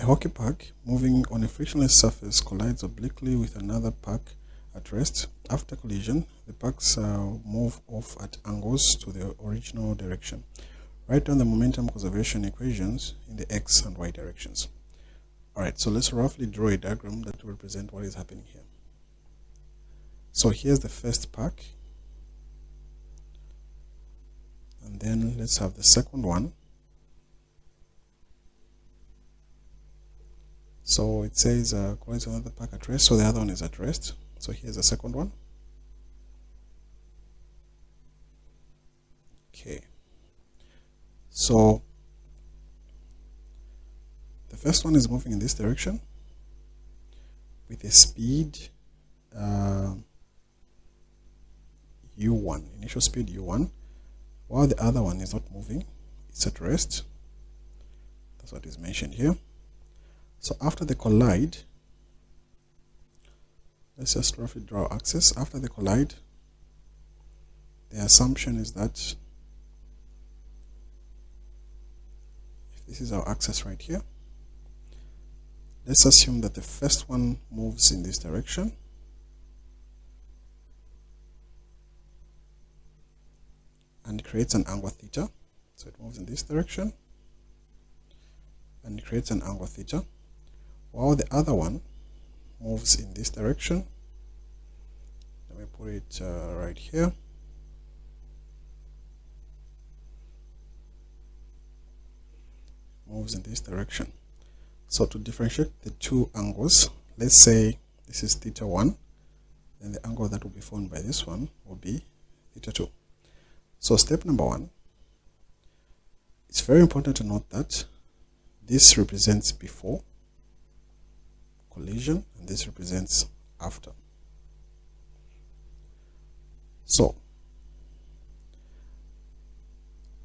A hockey puck moving on a frictionless surface collides obliquely with another puck at rest. After collision, the pucks move off at angles to the original direction. Write down the momentum conservation equations in the x and y directions. Alright, so let's roughly draw a diagram that will represent what is happening here. So here's the first puck. And then let's have the second one. So it says collides another puck at rest, so the other one is at rest. So here's the second one. Okay. So the first one is moving in this direction with a speed u1, initial speed u1, while the other one is not moving, it's at rest. That's what is mentioned here. So after they collide, let's just roughly draw axis. After they collide, the assumption is that if this is our axis right here, let's assume that the first one moves in this direction, and creates an angle theta. So it moves in this direction and it creates an angle theta, while the other one moves in this direction. Let me put it right here. Moves in this direction. So to differentiate the two angles, let's say this is theta 1, then the angle that will be formed by this one will be theta 2. So step number 1, it's very important to note that this represents before collision and this represents after. So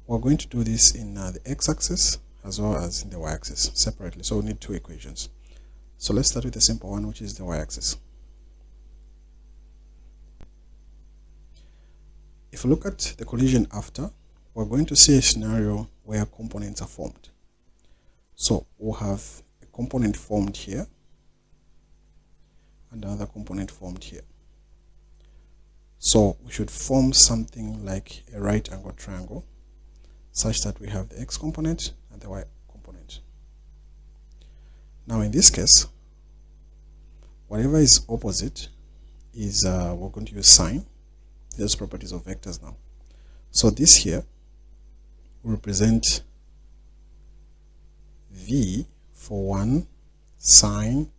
we're going to do this in the x-axis as well as in the y-axis separately. So we need two equations. So let's start with the simple one, which is the y-axis. If you look at the collision after, we're going to see a scenario where components are formed. So we'll have a component formed here and another component formed here. So we should form something like a right angle triangle such that we have the x component and the y component. Now in this case, whatever is opposite is we're going to use sine. There's properties of vectors now. So this here will represent v for 1 sine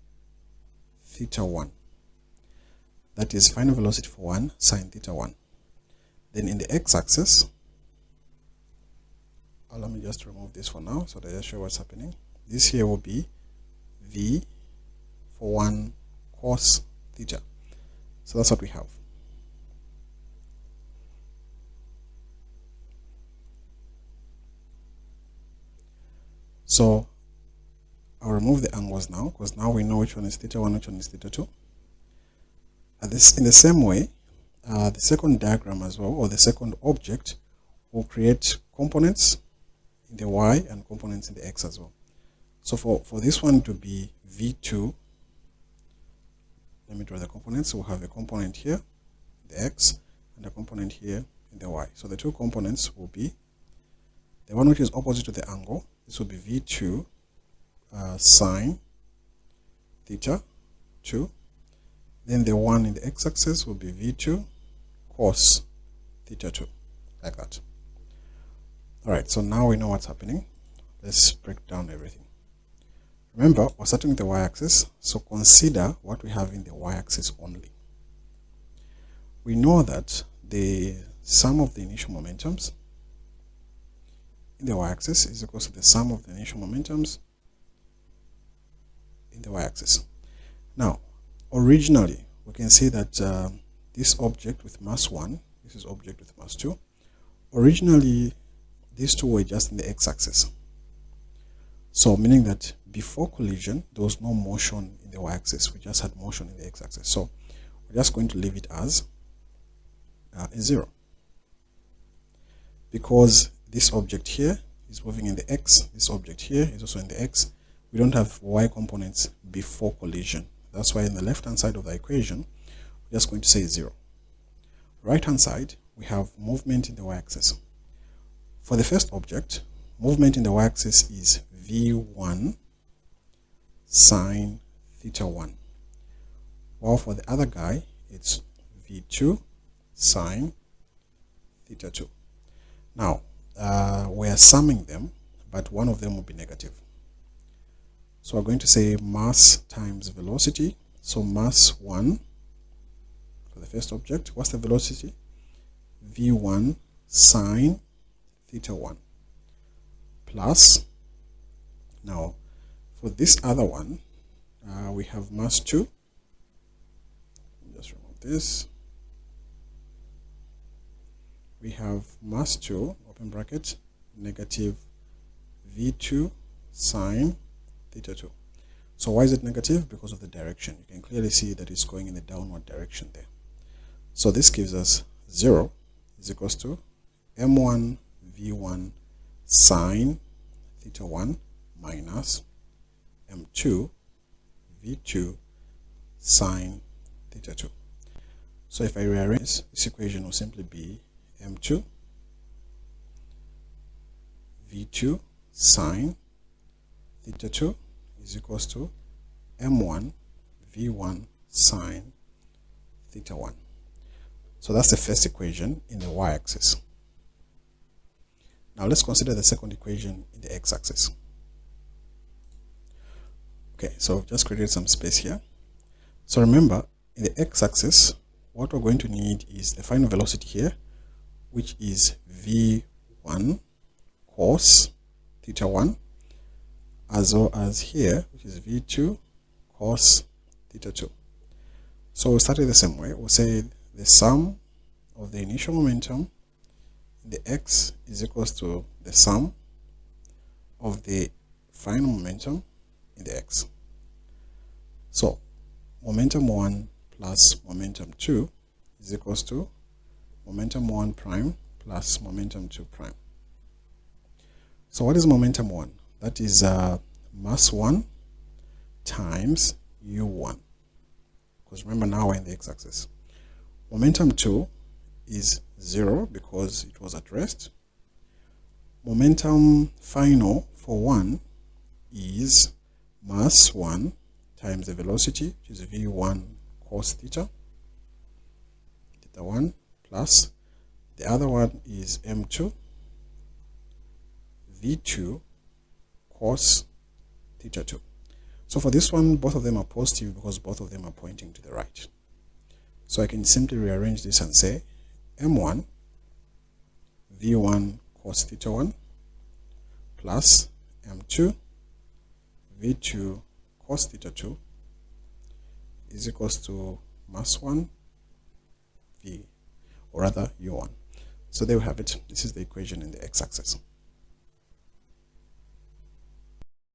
theta 1. That is final velocity for 1 sine theta 1. Then in the x-axis, let me just remove this for now so that I just show what's happening. This here will be v for 1 cos theta. So that's what we have. So I'll remove the angles now, because now we know which one is theta 1, which one is theta 2. In the same way, the second diagram as well, or the second object, will create components in the y and components in the x as well. So for this one to be v2, let me draw the components. We'll have a component here, the x, and a component here in the y. So the two components will be the one which is opposite to the angle. This will be v2 sine theta 2. Then the one in the x-axis will be v2 cos theta 2, like that. Alright, so now we know what's happening. Let's break down everything. Remember, we're starting with the y-axis, so consider what we have in the y-axis only. We know that the sum of the initial momentums in the y-axis is equal to the sum of the initial momentums in the y-axis. Now, originally, we can see that this object with mass 1, this is object with mass 2. Originally, these two were just in the x-axis. So, meaning that before collision, there was no motion in the y-axis. We just had motion in the x-axis. So, we're just going to leave it as a 0. Because this object here is moving in the x, this object here is also in the x, we don't have y components before collision. That's why in the left hand side of the equation, we're just going to say 0. Right hand side, we have movement in the y-axis. For the first object, movement in the y-axis is v1 sine theta 1. While for the other guy, it's v2 sine theta 2. Now, we're summing them, but one of them will be negative. So we're going to say mass times velocity. So mass 1 for the first object. What's the velocity? v1 sine theta 1 plus, now for this other one, we have mass 2. Just remove this. We have mass 2, open bracket, negative v2 sine theta 2. So why is it negative? Because of the direction. You can clearly see that it's going in the downward direction there. So this gives us 0 is equals to m1 v1 sine theta 1 minus m2 v2 sine theta 2. So if I rearrange, this equation will simply be m2 v2 sine theta 2 is equals to m1 v1 sine theta 1. So that's the first equation in the y-axis. Now let's consider the second equation in the x-axis. Okay, so I've just created some space here. So remember, in the x-axis, what we're going to need is the final velocity here, which is v1 cos theta 1, as well as here, which is v2 cos theta 2. So we'll start it the same way. We'll say the sum of the initial momentum in the x is equals to the sum of the final momentum in the x. So momentum 1 plus momentum 2 is equals to momentum 1 prime plus momentum 2 prime. So what is momentum 1? That is mass 1 times u1. Because remember, now we're in the x-axis. Momentum 2 is 0 because it was at rest. Momentum final for 1 is mass 1 times the velocity, which is v1 cos theta 1, plus the other one is m2 v2 cos theta 2. So for this one, both of them are positive because both of them are pointing to the right. So I can simply rearrange this and say m1 v1 cos theta 1 plus m2 v2 cos theta 2 is equals to mass 1 v, or rather u1. So there we have it. This is the equation in the x-axis.